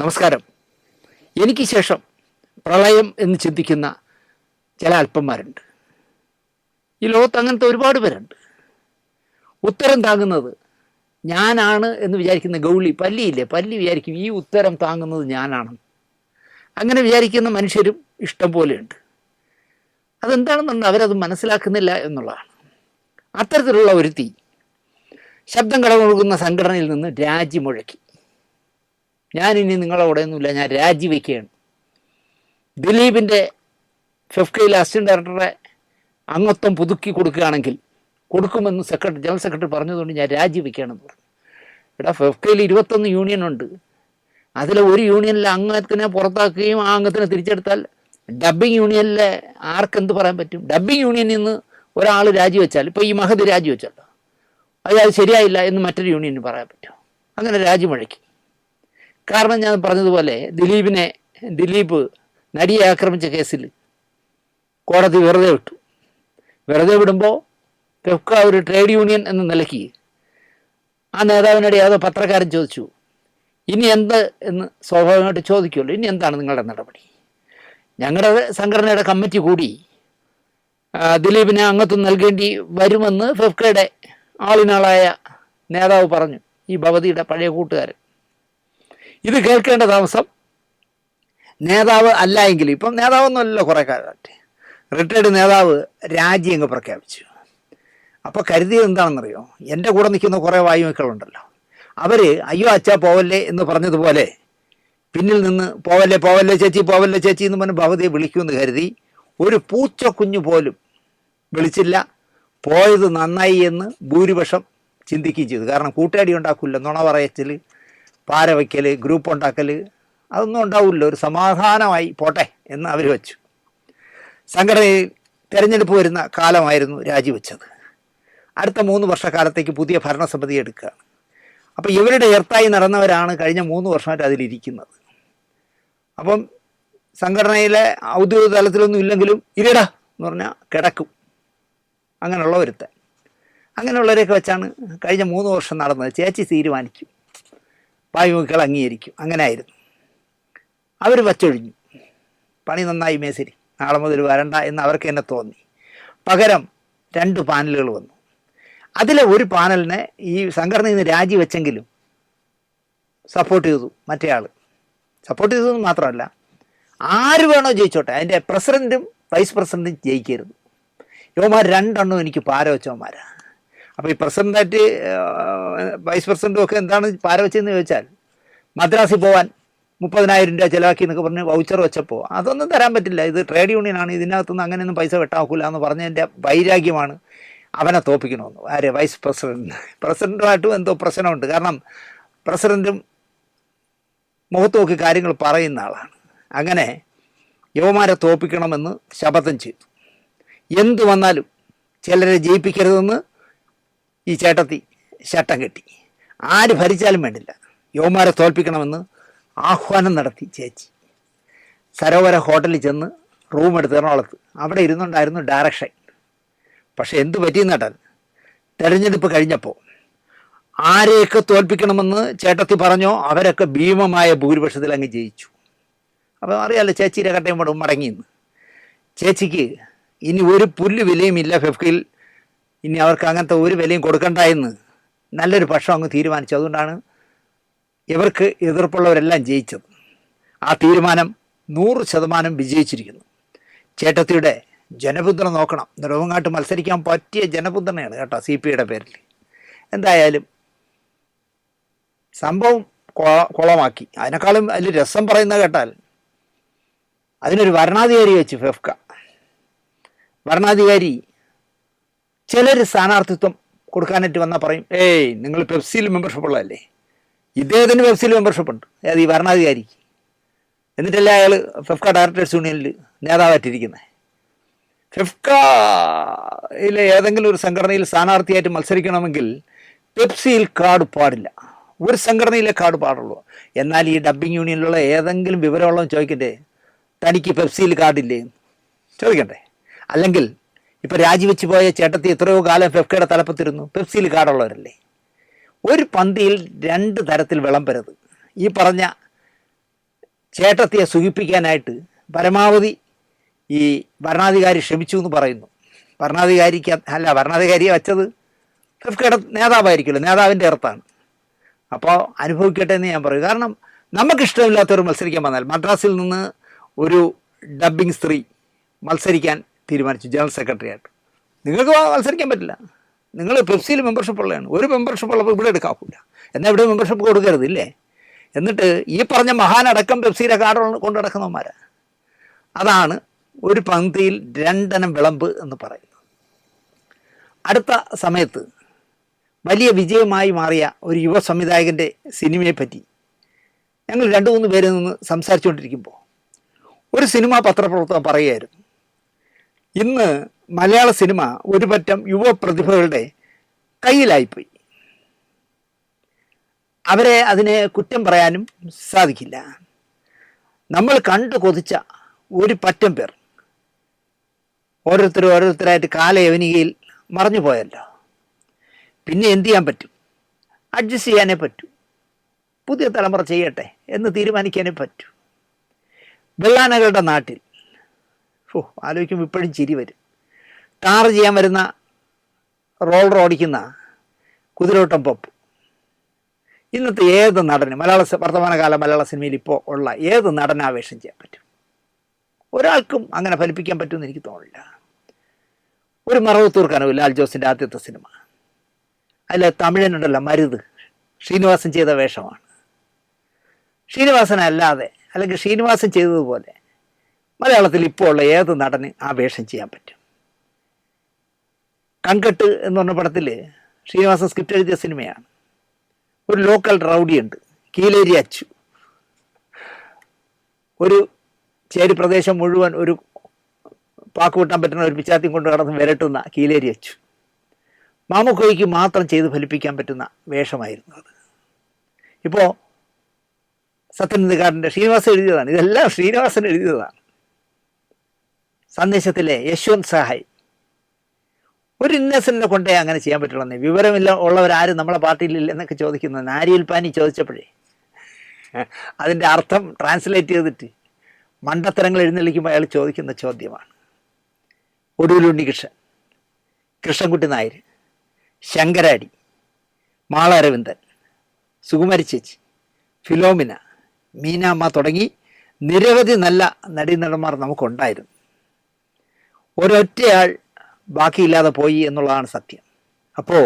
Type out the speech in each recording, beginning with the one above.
നമസ്കാരം. എനിക്ക് ശേഷം പ്രളയം എന്ന് ചിന്തിക്കുന്ന ചില അല്പന്മാരുണ്ട്. ഈ ലോകത്ത് അങ്ങനത്തെ ഒരുപാട് പേരുണ്ട്. ഉത്തരം താങ്ങുന്നത് ഞാനാണ് എന്ന് വിചാരിക്കുന്ന ഗൗളി പല്ലിയില്ലേ, പല്ലി വിചാരിക്കും ഈ ഉത്തരം താങ്ങുന്നത് ഞാനാണ്. അങ്ങനെ വിചാരിക്കുന്ന മനുഷ്യരും ഇഷ്ടം പോലെയുണ്ട്. അതെന്താണെന്നുണ്ട് അവരത് മനസ്സിലാക്കുന്നില്ല എന്നുള്ളതാണ്. അത്തരത്തിലുള്ള ഒരുത്തി ശബ്ദം കടമൊഴുകുന്ന സംഘടനയിൽ നിന്ന് രാജി മുഴക്കി. ഞാനിനി നിങ്ങളെ കൂടെയൊന്നുമില്ല, ഞാൻ രാജിവെക്കുകയാണ്. ദിലീപിൻ്റെ ഫെഫ്കയിലെ അസിസ്റ്റന്റ് ഡയറക്ടറെ അംഗത്വം പുതുക്കി കൊടുക്കുകയാണെങ്കിൽ കൊടുക്കുമെന്ന് ജനറൽ സെക്രട്ടറി പറഞ്ഞതുകൊണ്ട് ഞാൻ രാജിവെക്കുകയാണെന്ന് പറഞ്ഞു. എടാ, ഫെഫ്കയിൽ 21 യൂണിയനുണ്ട്. അതിലെ ഒരു യൂണിയനിലെ അംഗത്തിനെ പുറത്താക്കുകയും ആ അംഗത്തിനെ തിരിച്ചെടുത്താൽ ഡബ്ബിംഗ് യൂണിയനിലെ ആർക്കെന്ത് പറയാൻ പറ്റും? ഡബ്ബിംഗ് യൂണിയനിൽ നിന്ന് ഒരാൾ രാജിവെച്ചാൽ, ഇപ്പോൾ ഈ മഹദ് രാജിവെച്ചല്ലോ, അത് ശരിയായില്ല എന്ന് മറ്റൊരു യൂണിയന് പറയാൻ പറ്റും. അങ്ങനെ രാജി മുഴക്കി. കാരണം ഞാൻ പറഞ്ഞതുപോലെ ദിലീപ് നടിയെ ആക്രമിച്ച കേസിൽ കോടതി വെറുതെ വിട്ടു. വെറുതെ വിടുമ്പോൾ ഫെഫ്ക ഒരു ട്രേഡ് യൂണിയൻ എന്ന നിലയ്ക്ക് ആ നേതാവിനോട് ഏതോ പത്രക്കാരൻ ചോദിച്ചു, ഇനി എന്ത് എന്ന് സ്വാഭാവികമായിട്ട് ചോദിക്കുമല്ലോ, ഇനി എന്താണ് നിങ്ങളുടെ നടപടി? ഞങ്ങളുടെ സംഘടനയുടെ കമ്മിറ്റി കൂടി ദിലീപിന് അംഗത്വം നൽകേണ്ടി വരുമെന്ന് ഫെഫ്കയുടെ ആളിനാളായ നേതാവ് പറഞ്ഞു, ഈ ഭവതിയുടെ പഴയ കൂട്ടുകാരൻ. ഇത് കേൾക്കേണ്ട താമസം നേതാവ് അല്ല എങ്കിൽ, ഇപ്പം നേതാവൊന്നുമല്ലോ, കുറേ കാലമായിട്ട് റിട്ടയർഡ് നേതാവ് രാജി അങ്ങ് പ്രഖ്യാപിച്ചു. അപ്പോൾ കരുതിയത് എന്താണെന്നറിയോ? എൻ്റെ കൂടെ നിൽക്കുന്ന കുറേ വായുമക്കളുണ്ടല്ലോ, അവർ അയ്യോ അച്ഛാ പോവല്ലേ എന്ന് പറഞ്ഞതുപോലെ പിന്നിൽ നിന്ന് പോവല്ലേ പോവല്ലേ ചേച്ചി എന്ന് പറഞ്ഞ് ഭവതിയെ വിളിക്കുമെന്ന് കരുതി ഒരു പൂച്ച കുഞ്ഞു പോലും വിളിച്ചില്ല. പോയത് നന്നായി എന്ന് ഭൂരിപക്ഷം ചിന്തിക്കുകയും ചെയ്തു. കാരണം കൂട്ടുകാരി ഉണ്ടാക്കില്ല, നുണ പറയച്ചൽ, പാര വയ്ക്കൽ, ഗ്രൂപ്പ് ഉണ്ടാക്കൽ, അതൊന്നും ഉണ്ടാവില്ല. ഒരു സമാധാനമായി പോട്ടെ എന്ന് അവർ വെച്ചു. സംഘടനയിൽ തിരഞ്ഞെടുപ്പ് വരുന്ന കാലമായിരുന്നു രാജിവെച്ചത്. അടുത്ത 3 വർഷക്കാലത്തേക്ക് പുതിയ ഭരണസമിതി എടുക്കുകയാണ്. അപ്പോൾ ഇവരുടെ എർത്തായി നടന്നവരാണ് കഴിഞ്ഞ 3 വർഷമായിട്ട് അതിലിരിക്കുന്നത്. അപ്പം സംഘടനയിലെ ഔദ്യോഗിക തലത്തിലൊന്നും ഇല്ലെങ്കിലും ഇരടാ എന്ന് പറഞ്ഞാൽ കിടക്കും. അങ്ങനെയുള്ള ഒരുത്തൻ. അങ്ങനെയുള്ളവരെയൊക്കെ വെച്ചാണ് കഴിഞ്ഞ 3 വർഷം നടന്നത്. ചേച്ചി തീരുമാനിക്കും, വായുമക്കൾ അംഗീകരിക്കും. അങ്ങനെ ആയിരുന്നു. അവർ വച്ചൊഴിഞ്ഞു. പണി നന്നായി മേശരി, നാളെ മുതൽ വരണ്ട എന്ന് അവർക്ക് തന്നെ തോന്നി. പകരം 2 പാനലുകൾ വന്നു. അതിലെ ഒരു പാനലിനെ ഈ സംഘടനയിൽ നിന്ന് രാജിവെച്ചെങ്കിലും സപ്പോർട്ട് ചെയ്തു. മറ്റേ ആൾ സപ്പോർട്ട് ചെയ്തതെന്ന് മാത്രമല്ല, ആര് വേണോ ജയിച്ചോട്ടെ, അതിൻ്റെ പ്രസിഡൻറ്റും വൈസ് പ്രസിഡൻറ്റും ജയിക്കരുത്. യുവമാർ 2 എണ്ണം എനിക്ക് പാര വെച്ചവന്മാരാണ്. അപ്പോൾ ഈ പ്രസിഡൻ്റായിട്ട് വൈസ് പ്രസിഡൻറ്റും ഒക്കെ എന്താണ് പാര വെച്ചതെന്ന് ചോദിച്ചാൽ, മദ്രാസിൽ പോകാൻ 30,000 രൂപ ചിലവാക്കി എന്നൊക്കെ പറഞ്ഞ് വൗച്ചർ വെച്ചപ്പോൾ അതൊന്നും തരാൻ പറ്റില്ല, ഇത് ട്രേഡ് യൂണിയനാണ്, ഇതിനകത്തുനിന്ന് അങ്ങനെയൊന്നും പൈസ വെട്ടാക്കൂല എന്ന് പറഞ്ഞതിൻ്റെ വൈരാഗ്യമാണ് അവനെ തോൽപ്പിക്കണമെന്ന്. ആര്? വൈസ് പ്രസിഡൻറ്റുമായിട്ടും എന്തോ പ്രശ്നമുണ്ട്. കാരണം പ്രസിഡൻറ്റും മുഖത്ത് നോക്കി കാര്യങ്ങൾ പറയുന്ന ആളാണ്. അങ്ങനെ യുവമാരെ തോൽപ്പിക്കണമെന്ന് ശപഥം ചെയ്തു. എന്തു വന്നാലും ചിലരെ ജയിപ്പിക്കരുതെന്ന് ഈ ചേട്ടത്തി ശട്ടം കെട്ടി. ആര് ഭരിച്ചാലും വേണ്ടില്ല, യുവമാരെ തോൽപ്പിക്കണമെന്ന് ആഹ്വാനം നടത്തി ചേച്ചി. സരോവര ഹോട്ടലിൽ ചെന്ന് റൂം എടുത്ത് എറണാകുളത്ത് അവിടെ ഇരുന്നുണ്ടായിരുന്നു ഡയറക്ഷൻ. പക്ഷെ എന്തു പറ്റിയെന്ന് കേട്ടാൽ, തെരഞ്ഞെടുപ്പ് കഴിഞ്ഞപ്പോൾ ആരെയൊക്കെ തോൽപ്പിക്കണമെന്ന് ചേട്ടത്തി പറഞ്ഞോ അവരൊക്കെ ഭീമമായ ഭൂരിപക്ഷത്തിൽ അങ്ങ് ജയിച്ചു. അപ്പോൾ അറിയാമല്ലോ ചേച്ചിയുടെ കട്ടയും പടവും മടങ്ങിയെന്ന്. ചേച്ചിക്ക് ഇനി ഒരു പുല്ല് വിലയും ഇല്ല ഫെഫ്കയിൽ, ഇനി അവർക്ക് അങ്ങനത്തെ ഒരു വിലയും കൊടുക്കണ്ട എന്ന് നല്ലൊരു പക്ഷം അങ്ങ് തീരുമാനിച്ചു. അതുകൊണ്ടാണ് ഇവർക്ക് എതിർപ്പുള്ളവരെല്ലാം ജയിച്ചത്. ആ തീരുമാനം 100% വിജയിച്ചിരിക്കുന്നു. ചേട്ടത്തിയുടെ ജനപിന്തുണ നോക്കണം. നെടുമങ്ങാട്ട് മത്സരിക്കാൻ പറ്റിയ ജനപിന്തുണയാണ് കേട്ടോ CPIയുടെ പേരിൽ. എന്തായാലും സംഭവം കുളമാക്കി. അതിനേക്കാളും അതിൽ രസം പറയുന്നത് കേട്ടാൽ, അതിനൊരു വരണാധികാരി വെച്ച് ഫെഫ്ക. വരണാധികാരി ചിലർ സ്ഥാനാർത്ഥിത്വം കൊടുക്കാനായിട്ട് വന്നാൽ പറയും, ഏയ് നിങ്ങൾ പെപ്സിയിൽ മെമ്പർഷിപ്പ് ഉള്ളതല്ലേ, ഇദ്ദേഹത്തിന് പെപ്സിയിൽ മെമ്പർഷിപ്പ് ഉണ്ട്, അത് ഈ വരണാധികാരിക്ക്. എന്നിട്ടല്ലേ അയാൾ ഫെഫ്ക ഡയറക്ടേഴ്സ് യൂണിയനിൽ നേതാവായിട്ടിരിക്കുന്നത്. ഫെഫ്കയിലെ ഏതെങ്കിലും ഒരു സംഘടനയിൽ സ്ഥാനാർത്ഥിയായിട്ട് മത്സരിക്കണമെങ്കിൽ പെപ്സിയിൽ കാർഡ് പാടില്ല, ഒരു സംഘടനയിലെ കാർഡ് പാടുള്ളൂ. എന്നാൽ ഈ ഡബ്ബിംഗ് യൂണിയനിലുള്ള ഏതെങ്കിലും വിവരമുള്ളവൻ ചോദിക്കണ്ടേ, തനിക്ക് പെപ്സിയിൽ കാർഡില്ലേ ചോദിക്കണ്ടേ? അല്ലെങ്കിൽ ഇപ്പോൾ രാജിവെച്ച് പോയ ചേട്ടത്തി എത്രയോ കാലം ഫെഫ്കയുടെ തലപ്പത്തിരുന്നു, പെപ്സിയിൽ കാർഡുള്ളവരല്ലേ. ഒരു പന്തിയിൽ 2 തരത്തിൽ വിളമ്പരുത്. ഈ പറഞ്ഞ ചേട്ടത്തിയെ സുഖിപ്പിക്കാനായിട്ട് പരമാവധി ഈ ഭരണാധികാരി ശ്രമിച്ചു എന്ന് പറയുന്നു. ഭരണാധികാരിയെ വച്ചത് റഫ്കയുടെ നേതാവായിരിക്കുമല്ലോ, നേതാവിൻ്റെ അർത്ഥാണ്. അപ്പോൾ അനുഭവിക്കട്ടെ എന്ന് ഞാൻ പറയും. കാരണം നമുക്കിഷ്ടമില്ലാത്തവർ മത്സരിക്കാൻ വന്നാൽ, മദ്രാസിൽ നിന്ന് ഒരു ഡബ്ബിംഗ് സ്ത്രീ മത്സരിക്കാൻ തീരുമാനിച്ചു ജനറൽ സെക്രട്ടറി ആയിട്ട്. നിങ്ങൾക്ക് മത്സരിക്കാൻ പറ്റില്ല, നിങ്ങൾ പെപ്സിയിൽ മെമ്പർഷിപ്പ് ഉള്ളതാണ്, ഒരു മെമ്പർഷിപ്പ് ഉള്ളപ്പോൾ ഇവിടെ എടുക്കാവില്ല, എന്നാൽ ഇവിടെ മെമ്പർഷിപ്പ് കൊടുക്കരുത് ഇല്ലേ? എന്നിട്ട് ഈ പറഞ്ഞ മഹാനടക്കം പെപ്സിയിലെ കാർഡ് കൊണ്ടു നടക്കുന്നവന്മാരാണ്. അതാണ് ഒരു പങ്ക്തിയിൽ രണ്ടെണ്ണം വിളമ്പ് എന്ന് പറയുന്നത്. അടുത്ത സമയത്ത് വലിയ വിജയമായി മാറിയ ഒരു യുവ സംവിധായകൻ്റെ സിനിമയെപ്പറ്റി ഞങ്ങൾ 2-3 പേരിൽ നിന്ന് സംസാരിച്ചുകൊണ്ടിരിക്കുമ്പോൾ ഒരു സിനിമാ പത്രപ്രവർത്തകൻ പറയുകയായിരുന്നു, ഇന്ന് മലയാള സിനിമ ഒരു പറ്റം യുവ പ്രതിഭകളുടെ കയ്യിലായിപ്പോയി. അവരെ അതിനെ കുറ്റം പറയാനും സാധിക്കില്ല. നമ്മൾ കണ്ടു കൊതിച്ച ഒരു പറ്റം പേർ ഓരോരുത്തരായിട്ട് കാലയവനികയിൽ മറഞ്ഞു പോയല്ലോ. പിന്നെ എന്തു ചെയ്യാൻ പറ്റും? അഡ്ജസ്റ്റ് ചെയ്യാനേ പറ്റൂ. പുതിയ തലമുറ ചെയ്യട്ടെ എന്ന് തീരുമാനിക്കാനേ പറ്റൂ. വെള്ളാനകളുടെ നാട്ടിൽ ആലോചിക്കുമ്പോൾ ഇപ്പോഴും ചിരി വരും. ടാർ ചെയ്യാൻ വരുന്ന റോളർ ഓടിക്കുന്ന കുതിരോട്ടം പപ്പു ഇന്നത്തെ ഏത് നടനും വർത്തമാനകാല മലയാള സിനിമയിൽ ഇപ്പോൾ ഉള്ള ഏത് നടനാവേശം ചെയ്യാൻ പറ്റും? ഒരാൾക്കും അങ്ങനെ ഫലിപ്പിക്കാൻ പറ്റുമെന്ന് എനിക്ക് തോന്നില്ല. ഒരു മറവത്തൂർ കനവ് ലാൽ ജോസിൻ്റെ ആദ്യത്തെ സിനിമ, അതിൽ തമിഴനുണ്ടല്ലോ മരുത്, ശ്രീനിവാസൻ ചെയ്ത വേഷമാണ്. ശ്രീനിവാസനല്ലാതെ അല്ലെങ്കിൽ ശ്രീനിവാസൻ ചെയ്തതുപോലെ മലയാളത്തിൽ ഇപ്പോൾ ഉള്ള ഏത് നടന് ആ വേഷം ചെയ്യാൻ പറ്റും? കൺകെട്ട് എന്ന് പറഞ്ഞ പടത്തിൽ ശ്രീനിവാസൻ സ്ക്രിപ്റ്റ് എഴുതിയ സിനിമയാണ്. ഒരു ലോക്കൽ റൗഡിയുണ്ട്, കീലേരി അച്ചു. ഒരു ചേരി പ്രദേശം മുഴുവൻ ഒരു പാക്ക് കൂട്ടാൻ പറ്റുന്ന ഒരു പിച്ചാത്തിയും കൊണ്ട് കടന്ന് വിരട്ടുന്ന കീലേരി അച്ചു. മാമുക്കോയ്ക്ക് മാത്രം ചെയ്ത് ഫലിപ്പിക്കാൻ പറ്റുന്ന വേഷമായിരുന്നു അത്. ഇപ്പോൾ സത്യനന്ദിക്കാരൻ്റെ ശ്രീനിവാസൻ എഴുതിയതാണ്, ഇതെല്ലാം ശ്രീനിവാസൻ എഴുതിയതാണ്. സന്ദേശത്തിലെ യശ്വന്ത് സഹായ് ഒരു ഇന്നസെന്റിനെ കൊണ്ടേ അങ്ങനെ ചെയ്യാൻ പറ്റുള്ളൂ. വിവരമില്ല ഉള്ളവരാരും നമ്മളെ പാർട്ടിയിലില്ല എന്നൊക്കെ ചോദിക്കുന്നത് നാരിയൽ പാനി ചോദിച്ചപ്പോഴേ അതിൻ്റെ അർത്ഥം ട്രാൻസ്ലേറ്റ് ചെയ്തിട്ട് മണ്ടത്തരങ്ങൾ എഴുന്നള്ളിക്കുമ്പോൾ അയാൾ ചോദിക്കുന്ന ചോദ്യമാണ്. ഒടുവിൽ ഉണ്ണികൃഷ്ണൻ, കൃഷ്ണൻകുട്ടി നായർ, ശങ്കരാടി, മാള അരവിന്ദൻ, സുകുമാരി ചേച്ചി, ഫിലോമിന, മീനാമ്മ തുടങ്ങി നിരവധി നല്ല നടീനടന്മാർ നമുക്കുണ്ടായിരുന്നു. ഒരൊറ്റയാൾ ബാക്കിയില്ലാതെ പോയി എന്നുള്ളതാണ് സത്യം. അപ്പോൾ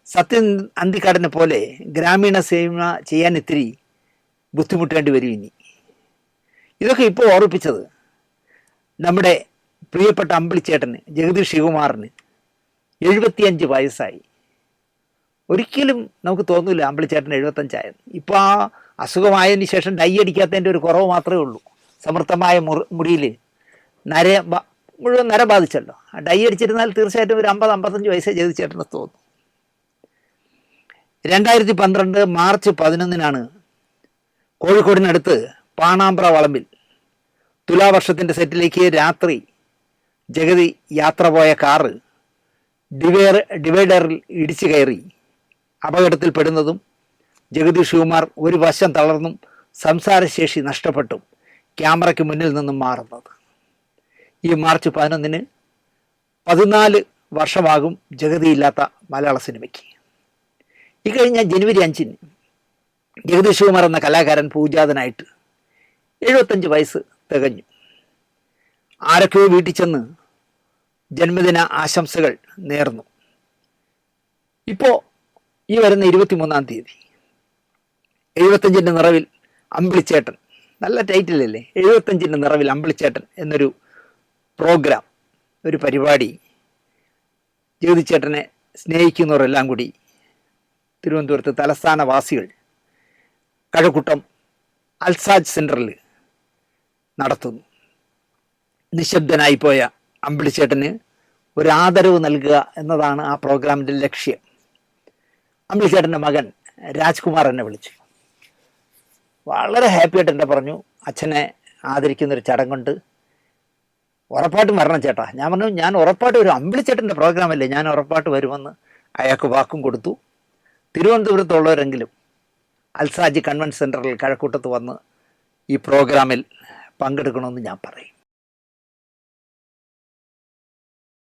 സത്യൻ അന്തിക്കാടിനെ പോലെ ഗ്രാമീണ സിനിമ ചെയ്യാൻ ഇത്തിരി ബുദ്ധിമുട്ടേണ്ടി വരും ഇനി. ഇതൊക്കെ ഇപ്പോൾ ഓർപ്പിച്ചത് നമ്മുടെ പ്രിയപ്പെട്ട അമ്പിളിച്ചേട്ടന് ജഗദീഷ് ശിവകുമാറിന് 75 വയസ്സായി. ഒരിക്കലും നമുക്ക് തോന്നില്ല അമ്പിളിച്ചേട്ടന് 75 ഇപ്പോൾ ആ അസുഖമായതിന് ശേഷം ഡൈ അടിക്കാത്തതിൻ്റെ ഒരു കുറവ് മാത്രമേ ഉള്ളൂ. സമൃദ്ധമായ മുടിയിൽ മുഴുവൻ നര ബാധിച്ചല്ലോ. ആ ഡൈ അടിച്ചിരുന്നാൽ തീർച്ചയായിട്ടും ഒരു 50-55 വയസ്സേ ജഗദീഷേട്ടന് തോന്നും. 2012 മാർച്ച് 11 കോഴിക്കോടിനടുത്ത് പാണാമ്പ്ര വളമ്പിൽ തുലാവർഷത്തിൻ്റെ സെറ്റിലേക്ക് രാത്രി ജഗതി യാത്ര പോയ കാറ് ഡിവൈഡറിൽ ഇടിച്ചു കയറി അപകടത്തിൽപ്പെടുന്നതും ജഗദീഷ് ശിവകുമാർ ഒരു വശം തളർന്നും സംസാരശേഷി നഷ്ടപ്പെട്ടും ക്യാമറയ്ക്ക് മുന്നിൽ നിന്നും മാറുന്നത്. ഈ മാർച്ച് 11 14 വർഷമാകും ജഗതിയില്ലാത്ത മലയാള സിനിമയ്ക്ക്. ഈ കഴിഞ്ഞ ജനുവരി 5 ജഗദീഷ് ശിവകുമാർ എന്ന കലാകാരൻ പൂജാതനായിട്ട് 75 വയസ്സ് തികഞ്ഞു. ആരൊക്കെയോ വീട്ടിൽ ചെന്ന് ജന്മദിന ആശംസകൾ നേർന്നു. ഇപ്പോൾ ഈ വരുന്ന 23-ാം തീയതി 75ൻ്റെ നിറവിൽ അമ്പിളിച്ചേട്ടൻ, നല്ല ടൈറ്റിലല്ലേ, 75ൻ്റെ നിറവിൽ അമ്പിളിച്ചേട്ടൻ എന്നൊരു പ്രോഗ്രാം, ഒരു പരിപാടി ജഗതിച്ചേട്ടനെ സ്നേഹിക്കുന്നവരെല്ലാം കൂടി തിരുവനന്തപുരത്ത് തലസ്ഥാനവാസികൾ കഴക്കൂട്ടം അൽസാജ് സെൻറ്ററിൽ നടത്തുന്നു. നിശബ്ദനായിപ്പോയ അമ്പിളിച്ചേട്ടന് ഒരു ആദരവ് നൽകുക എന്നതാണ് ആ പ്രോഗ്രാമിൻ്റെ ലക്ഷ്യം. അമ്പിളിച്ചേട്ടൻ്റെ മകൻ രാജ്കുമാർ എന്നെ വിളിച്ചു. വളരെ ഹാപ്പിയായിട്ട് എന്നെ പറഞ്ഞു, അച്ഛനെ ആദരിക്കുന്നൊരു ചടങ്ങുണ്ട്, ഉറപ്പായിട്ടും വരണം ചേട്ടാ. ഞാൻ പറഞ്ഞു, ഞാൻ ഉറപ്പായിട്ട് ഒരു അമ്പിളിച്ചേട്ടൻ്റെ പ്രോഗ്രാമല്ലേ, ഞാൻ ഉറപ്പായിട്ട് വരുമെന്ന് അയാൾക്ക് വാക്കും കൊടുത്തു. തിരുവനന്തപുരത്തുള്ളവരെങ്കിലും അൽസാജി കൺവെൻഷൻ സെൻറ്ററിൽ കഴക്കൂട്ടത്ത് വന്ന് ഈ പ്രോഗ്രാമിൽ പങ്കെടുക്കണമെന്ന് ഞാൻ പറയും.